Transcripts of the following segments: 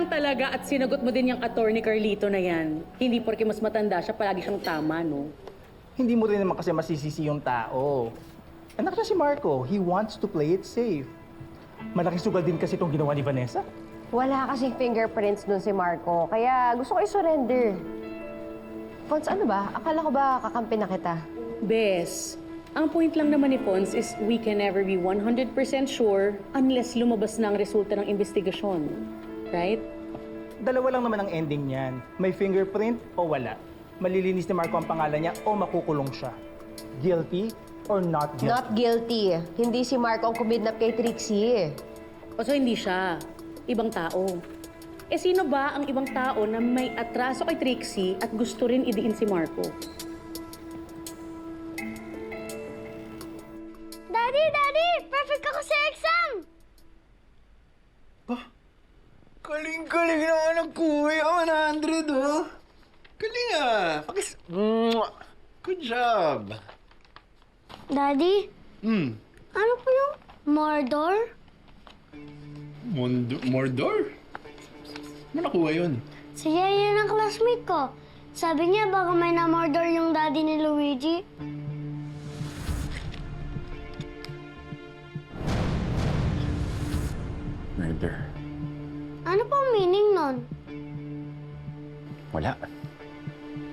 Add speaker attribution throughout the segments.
Speaker 1: lang talaga at sinagot mo din yung attorney Carlito na yan. Hindi porke mas matanda siya, palagi siyang tama, no?
Speaker 2: Hindi mo rin naman kasi masisisi yung tao. Anak na si Marco, he wants to play it safe. Malaki sugal din kasi itong ginawa ni Vanessa.
Speaker 3: Wala kasing fingerprints dun si Marco, kaya gusto ko i-surrender. Pons, ano ba? Akala ko ba kakampi na kita?
Speaker 1: Bes, ang point lang naman ni Pons is we can never be 100% sure unless lumabas na ang resulta ng investigasyon. Right?
Speaker 2: Dalawa lang naman ang ending niyan. May fingerprint o wala. Malilinis ni Marco ang pangalan niya o makukulong siya. Guilty or not guilty?
Speaker 3: Not guilty. Hindi si Marco ang kumidnap kay Trixie.
Speaker 1: O so hindi siya. Ibang tao. Eh sino ba ang ibang tao na may atraso kay Trixie at gusto rin idiin si Marco?
Speaker 4: Daddy! Perfect ako sa exam!
Speaker 5: Galing na anak ko. 100, oh. Galing ah. Mwah! Good job.
Speaker 4: Daddy, ano po yung Mordor?
Speaker 5: Mordor? Ano nakuha yun?
Speaker 4: Sige, yun ang classmate ko. Sabi niya baka may na-mordor yung daddy ni Luigi.
Speaker 5: Murder.
Speaker 4: Ano po ang meaning nun?
Speaker 5: Wala.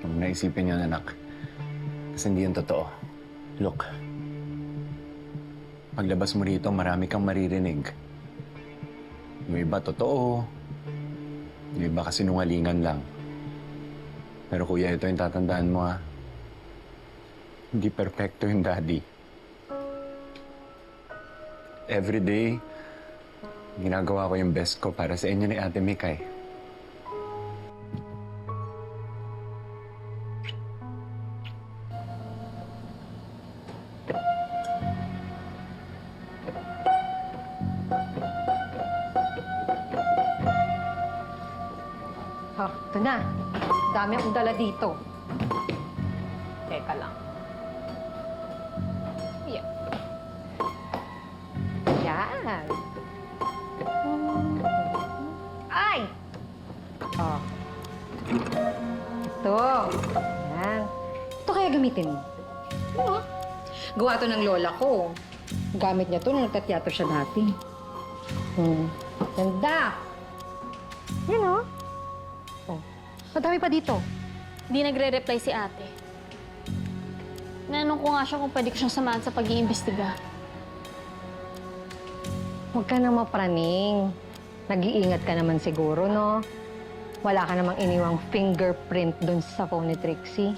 Speaker 5: Huwag mo naisipin yun, anak. Kasi hindi yun totoo. Look. Paglabas mo rito, marami kang maririnig. Yung iba totoo. Yung iba kasinungalingan lang. Pero kuya, ito yung tatandaan mo, ha? Hindi perfecto yung daddy. Every day, ginagawa ko yung best ko para sa inyo ni Ate Mikay.
Speaker 3: Ito na. Dami akong dala dito. Teka lang. Yan. Yan. Ay! Oh. Ito. Yan. Ito kaya gamitin mo. Oo. Gawa to ng lola ko. Gamit niya to nung nagtateatro siya dati. Ganda! Yan o. Oh. Madami pa dito.
Speaker 6: Di nagre-reply si ate. Nanong ko nga siya kung pwede ko siyang samahan sa pag-iimbestiga.
Speaker 3: Huwag ka nang mapraning. Nag-iingat ka naman siguro, no? Wala ka namang iniwang fingerprint dun sa phone ni Trixie.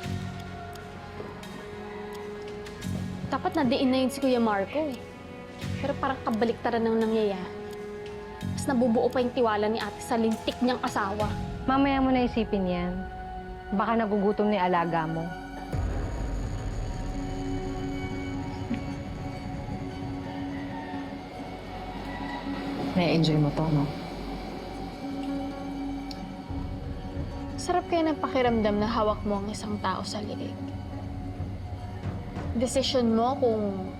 Speaker 6: Dapat na-diin na yun si Kuya Marco eh. Pero parang kabaliktaran ng nangyayari. Mas nabubuo pa yung tiwala ni ate sa lintik niyang asawa.
Speaker 3: Mamaya mo na isipin yan. Baka nagugutom ni alaga mo. Na-enjoy mo to, no?
Speaker 6: Sarap kaya ng pakiramdam na hawak mo ang isang tao sa liig. Desisyon mo kung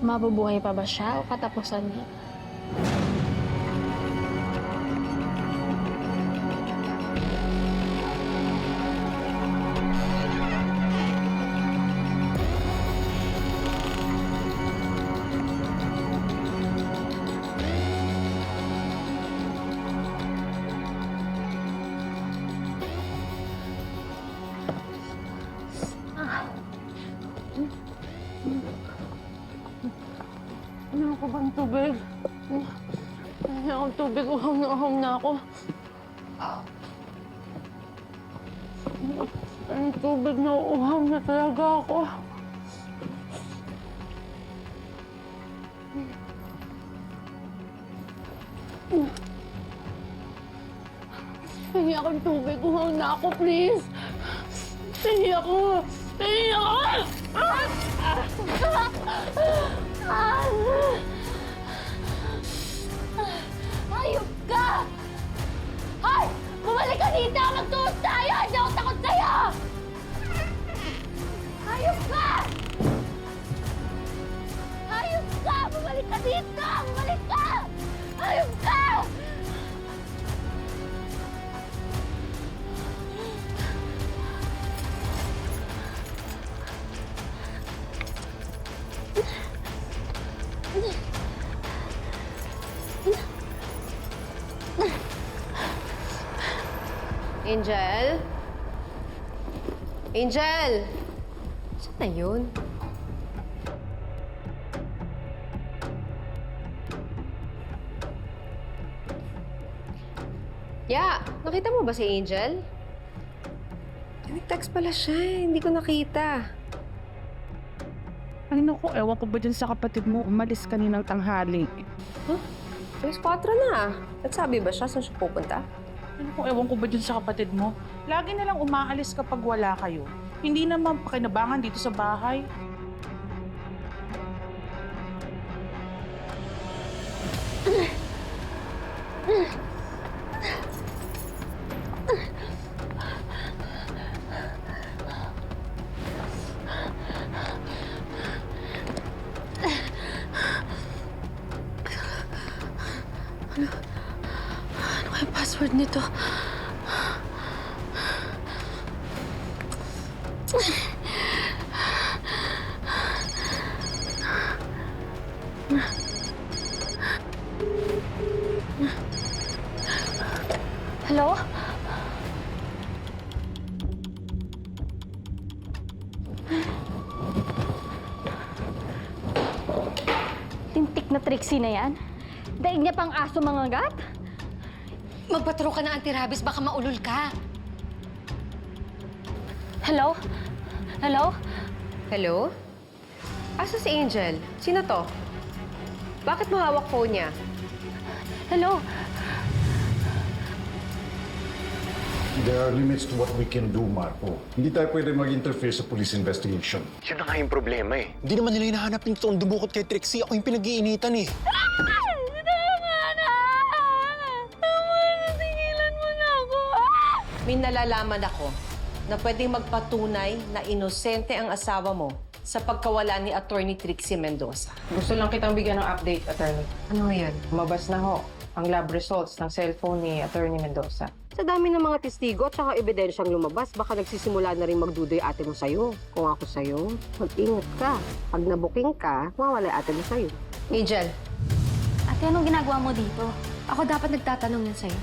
Speaker 6: mabubuhay pa ba siya o katapusan niya.
Speaker 7: Ano ko bang tubig? Ay, akong tubig. Uhang na ako. Ang tubig na uhang na talaga ako. Hingi akong tubig. Uhang na ako, please. Hingi ako. Hingi ako!
Speaker 4: Hayop ka! Hoy! Bumalik ka dito! Magtuos tayo! Hindi ako takot sa'yo! Hayop ka! Hayop ka! Bumalik ka dito! Bumalik ka! Hayop ka!
Speaker 8: Angel? Angel! Saan na yun? Ya, nakita mo ba si Angel? Nag-text pala siya eh. Hindi ko nakita.
Speaker 9: Ay naku, ewan ko ba dyan sa kapatid mo? Umalis kaninang tanghali.
Speaker 8: Alas 4 na. Nagsabi ba siya saan siya pupunta?
Speaker 9: Ano kung ewan ko ba dyan sa kapatid mo? Lagi na lang umaalis kapag wala kayo. Hindi naman pakinabangan dito sa bahay.
Speaker 6: Ano kaya password nito? Hello? Lintik na Trixie na yan? Daig niya pang aso mga gat?
Speaker 3: Magpatro ka na antirabis, baka maulol ka.
Speaker 6: Hello? Hello?
Speaker 8: Hello? Asa si Angel? Sino to? Bakit mo hawak phone niya?
Speaker 6: Hello?
Speaker 10: There are limits to what we can do, Marco. Hindi tayo pwede mag-interfere sa police investigation.
Speaker 5: Yun na nga yung problema eh. Hindi naman nila hinahanap yung totoong dumukot kay Trixie. Ako yung pinag-iinitan eh.
Speaker 8: May nalalaman ako na pwedeng magpatunay na inosente ang asawa mo sa pagkawala ni Attorney Trixie Mendoza.
Speaker 11: Gusto lang kitang bigyan ng update, Attorney.
Speaker 8: Ano yan?
Speaker 11: Lumabas na ho ang lab results ng cellphone ni Attorney Mendoza.
Speaker 8: Sa dami ng mga testigo at saka ebidensyang lumabas, baka nagsisimula na rin magdudoy ate mo sa'yo. Kung ako sa'yo, mag-ingat ka. Pag nabuking ka, mawala ate mo sa'yo. Angel,
Speaker 6: Ate, anong ginagawa mo dito? Ako dapat nagtatanong yan sa'yo.